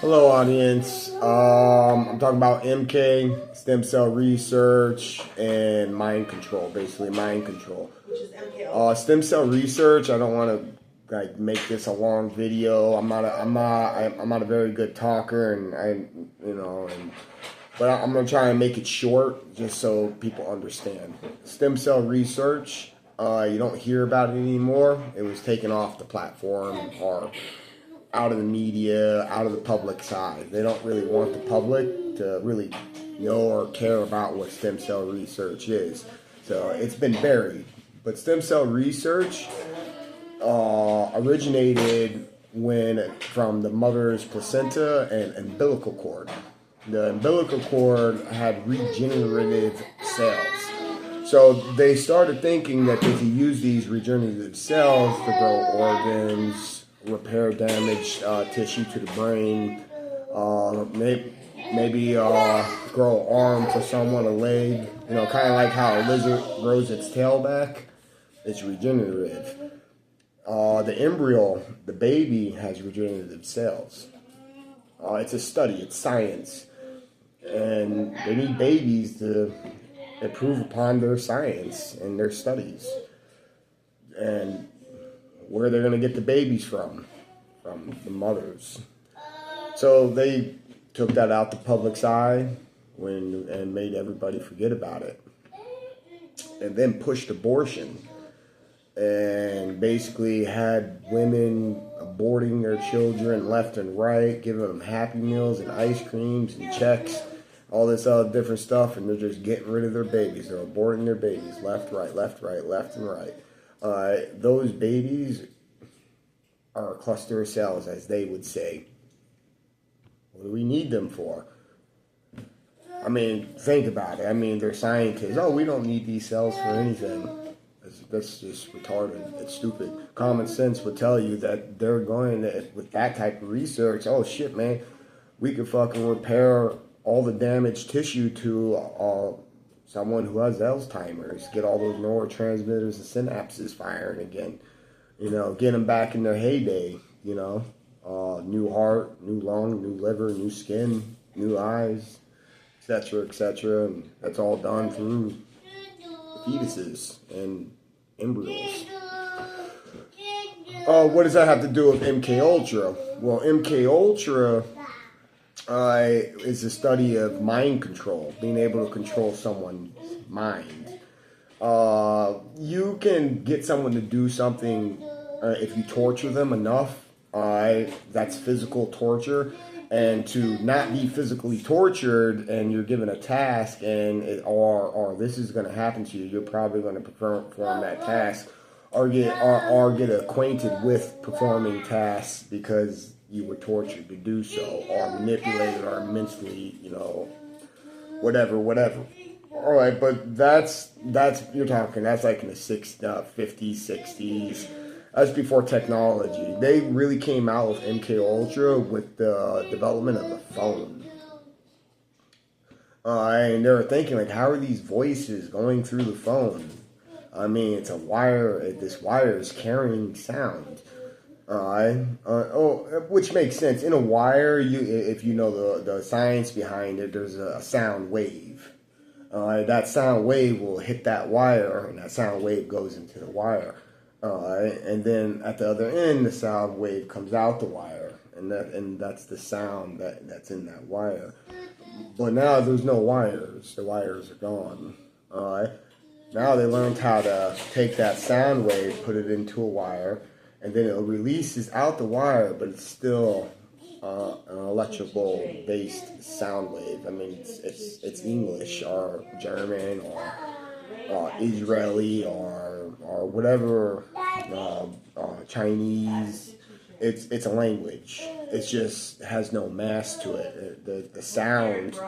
Hello, audience. I'm talking about MK, stem cell research, and mind control. Basically, mind control. Which is MKO. Stem cell research. I don't want to make this a long video. I'm not a very good talker, and but I'm gonna try and make it short, just so people understand. Stem cell research. You don't hear about it anymore. It was taken off the platform or out of the media, out of the public side. They don't really want the public to really know or care about what stem cell research is. So it's been buried. But stem cell research originated from the mother's placenta and umbilical cord. The umbilical cord had regenerative cells. So they started thinking that they could use these regenerative cells to grow organs, repair damaged tissue to the brain, maybe grow an arm for someone, a leg, kind of like how a lizard grows its tail back. It's regenerative. The embryo, the baby, has regenerative cells. It's a study, it's science. And they need babies to improve upon their science and their studies. And where they're going to get the babies from the mothers. So they took that out the public's eye and made everybody forget about it. And then pushed abortion and basically had women aborting their children left and right, giving them Happy Meals and ice creams and checks, all this other different stuff, and they're just getting rid of their babies. They're aborting their babies left, right, left, right, left, and right. Those babies are a cluster of cells, as they would say. What do we need them for? I mean, think about it. I mean, they're scientists. Oh, we don't need these cells for anything. That's just retarded. It's stupid. Common sense would tell you that they're going to, with that type of research, oh shit, man, we could fucking repair all the damaged tissue to someone who has Alzheimer's, get all those neurotransmitters and synapses firing again. Get them back in their heyday, new heart, new lung, new liver, new skin, new eyes, etc., etc. And that's all done through fetuses and embryos. What does that have to do with MK Ultra? Well, MK Ultra is a study of mind control, being able to control someone's mind. You can get someone to do something if you torture them enough. That's physical torture. And to not be physically tortured and you're given a task or this is going to happen to you, you're probably going to perform that task or get acquainted with performing tasks because you were tortured to do so, or manipulated, or mentally, whatever. All right, but that's you're talking. That's like in the 50s, 60s. That's before technology. They really came out with MK Ultra with the development of the phone. And they were thinking, like, how are these voices going through the phone? I mean, it's a wire. This wire is carrying sound. Which makes sense. In a wire, if you know the science behind it, there's a sound wave. That sound wave will hit that wire, and that sound wave goes into the wire. And then at the other end, the sound wave comes out the wire, and that's the sound that's in that wire. But now there's no wires. The wires are gone. Now they learned how to take that sound wave, put it into a wire, and then it releases out the wire, but it's still an electrical based sound wave. I mean, it's English or German or Israeli or whatever, Chinese. It's a language. It just has no mass to it. The sound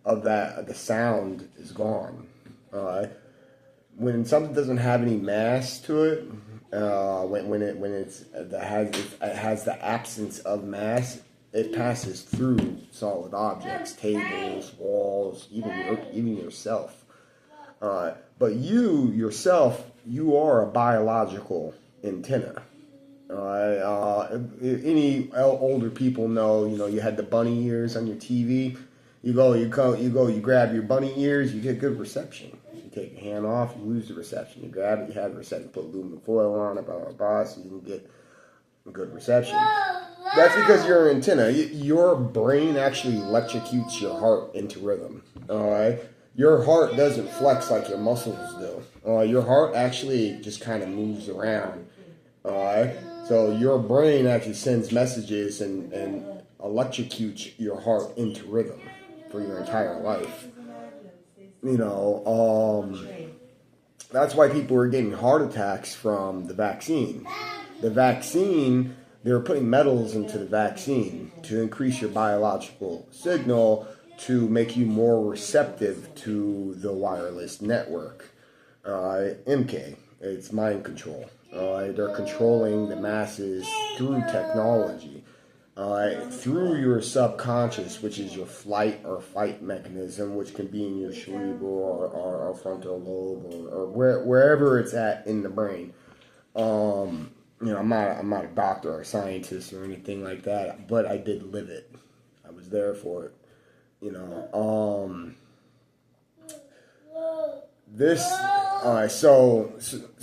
of the sound is gone. When something doesn't have any mass to it, when it has the absence of mass, it passes through solid objects, tables, walls, even yourself. But you yourself, you are a biological antenna. Any older people know, you had the bunny ears on your TV. You grab your bunny ears, you get good reception. You take your hand off, you lose the reception. You grab it, you have the reception. Put aluminum foil on it, blah, blah, blah, so you can get good reception. That's because your antenna, your brain actually electrocutes your heart into rhythm. All right, your heart doesn't flex like your muscles do. Your heart actually just kind of moves around. All right, so your brain actually sends messages and electrocutes your heart into rhythm for your entire life. That's why people are getting heart attacks from the vaccine. The vaccine, they're putting metals into the vaccine to increase your biological signal to make you more receptive to the wireless network. MK, it's mind control. They're controlling the masses through technology. Through your subconscious, which is your flight or fight mechanism, which can be in your cerebral or frontal lobe or wherever it's at in the brain. I'm not a doctor or a scientist or anything like that, but I did live it. I was there for it.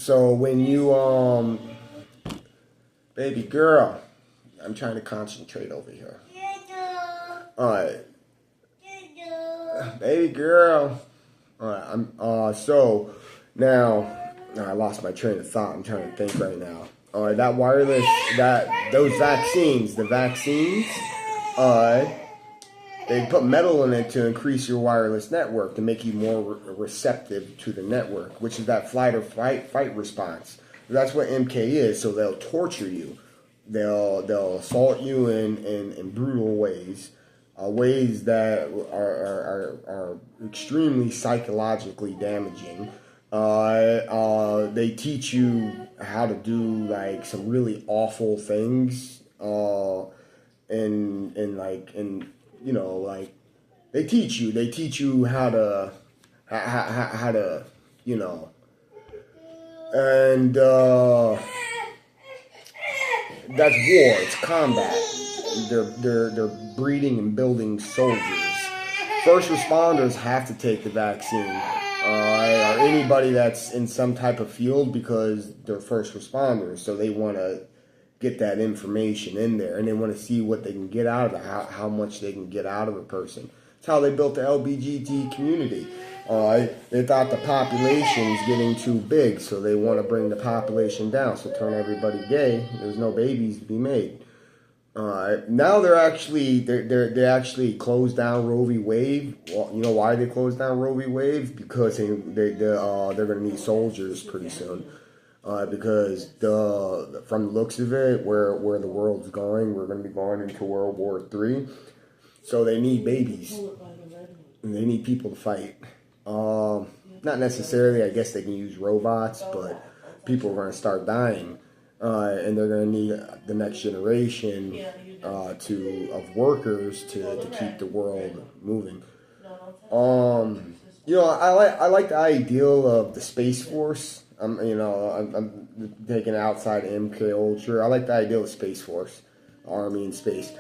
So when you baby girl, I'm trying to concentrate over here. Alright. Baby girl. Alright, so now I lost my train of thought. I'm trying to think right now. Alright, that wireless, those vaccines, they put metal in it to increase your wireless network to make you more receptive to the network, which is that flight or fight response. That's what MK is. So they'll torture you. They'll assault you in brutal ways, ways that are extremely psychologically damaging. They teach you how to do like some really awful things, they teach you how to and that's war. It's combat. They're breeding and building soldiers. First responders have to take the vaccine, or anybody that's in some type of field, because they're first responders. So they want to get that information in there, and they want to see what they can get out of it, how much they can get out of a person. It's how they built the LGBT community. They thought the population's getting too big, so they want to bring the population down, so turn everybody gay. There's no babies to be made. Now they actually closed down Roe v. Wade. Well, you know why they closed down Roe v. Wade? Because they're going to need soldiers pretty soon. Because from the looks of it, where the world's going, we're going to be going into World War III. So they need babies, and they need people to fight. Not necessarily, I guess they can use robots, but people are going to start dying, and they're going to need the next generation of workers to keep the world moving. I like the ideal of the Space Force. I'm taking outside MK Ultra. I like the idea of Space Force, Army in space.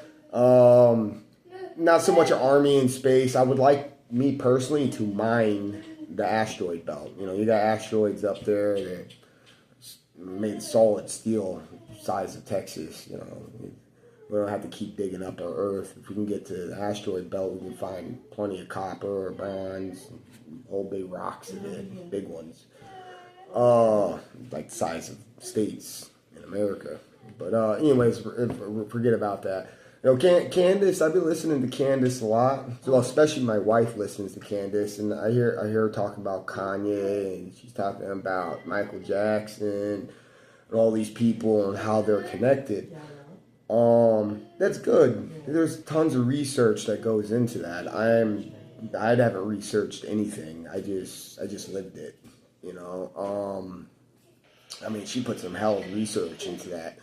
Not so much an Army in space. I would like, me personally, to mine the asteroid belt. You got asteroids up there that made solid steel, size of Texas. We don't have to keep digging up our Earth. If we can get to the asteroid belt, we can find plenty of copper or bronze, old big rocks in it, big ones. Like the size of states in America. But anyways, forget about that. Candace, I've been listening to Candace a lot. Well, especially my wife listens to Candace, and I hear her talking about Kanye, and she's talking about Michael Jackson and all these people and how they're connected. That's good. There's tons of research that goes into that. I haven't researched anything. I just lived it. She put some hell of research into that.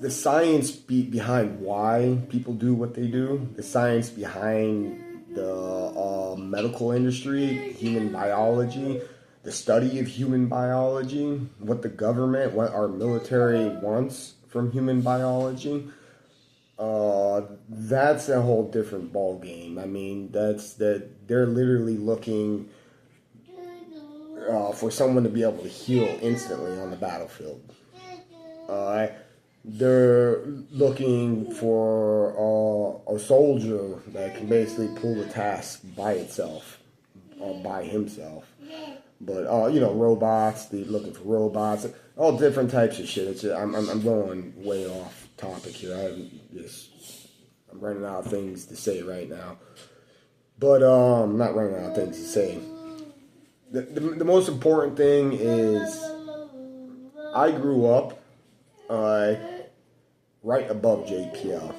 The science behind why people do what they do, the science behind the medical industry, human biology, the study of human biology, what the government, what our military wants from human biology, that's a whole different ball game. I mean, they're literally looking for someone to be able to heal instantly on the battlefield. They're looking for a soldier that can basically pull the task by itself, by himself. But robots. They're looking for robots. All different types of shit. It's just, I'm going way off topic here. I'm running out of things to say right now. But I'm not running out of things to say. The most important thing is I grew up right above JPL.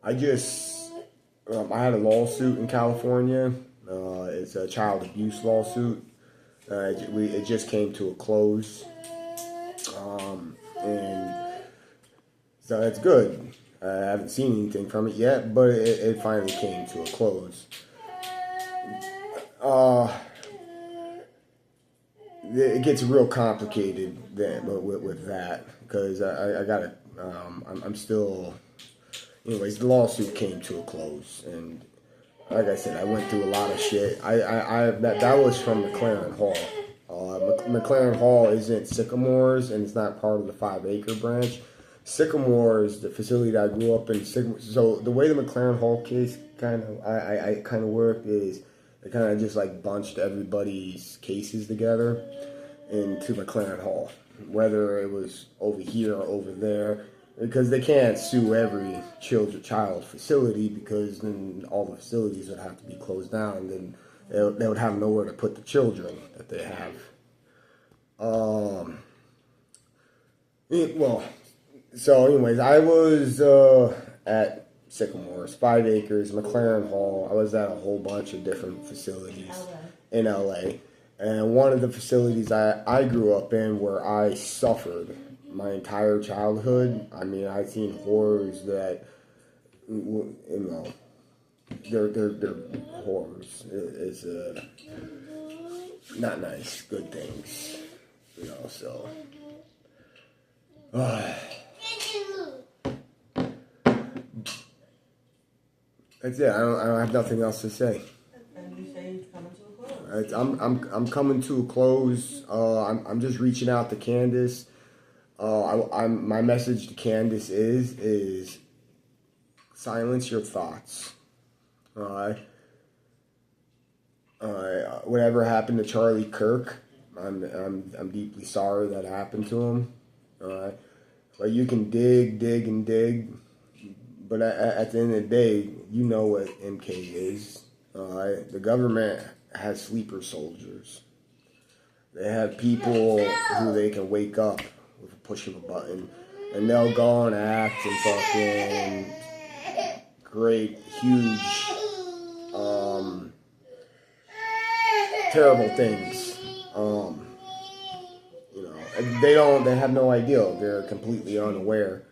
I had a lawsuit in California. It's a child abuse lawsuit. It just came to a close. And so that's good. I haven't seen anything from it yet, but it finally came to a close. It gets real complicated then with that, because I gotta. I'm still. Anyways, the lawsuit came to a close, and like I said, I went through a lot of shit. That was from McLaren Hall. McLaren Hall isn't Sycamores, and it's not part of the 5-acre branch. Sycamores, the facility that I grew up in. So the way the McLaren Hall case kind of worked is they kind of just like bunched everybody's cases together into McLaren Hall, whether it was over here or over there, because they can't sue every child facility, because then all the facilities would have to be closed down, and then they would have nowhere to put the children that they have. So anyways, I was at Sycamores, 5 acres, McLaren Hall. I was at a whole bunch of different facilities in LA. And one of the facilities I grew up in, where I suffered my entire childhood. I mean, I've seen horrors that, they're horrors. It's not nice, good things, so. That's it. I don't have nothing else to say. And you say it's coming to a close. I'm coming to a close. I'm just reaching out to Candace. My message to Candace is silence your thoughts. Whatever happened to Charlie Kirk, I'm deeply sorry that happened to him. But you can dig and dig, but at the end of the day, you know what MK is. The government has sleeper soldiers. They have people who they can wake up with a push of a button, and they'll go and act and fucking great, huge, terrible things. They have no idea. They're completely unaware.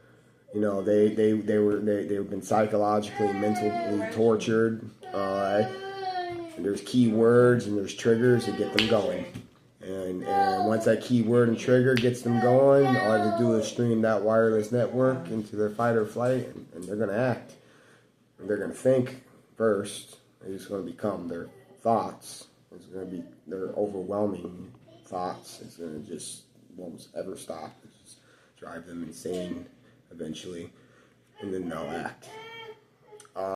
They've been psychologically, mentally tortured. And there's key words and there's triggers that get them going. And once that key word and trigger gets them going, all I have to do is stream that wireless network into their fight or flight, and they're going to act. And they're going to think first. It's going to become their thoughts. It's going to be their overwhelming thoughts. It's going to just won't ever stop. It's just drive them insane eventually. And then they'll act.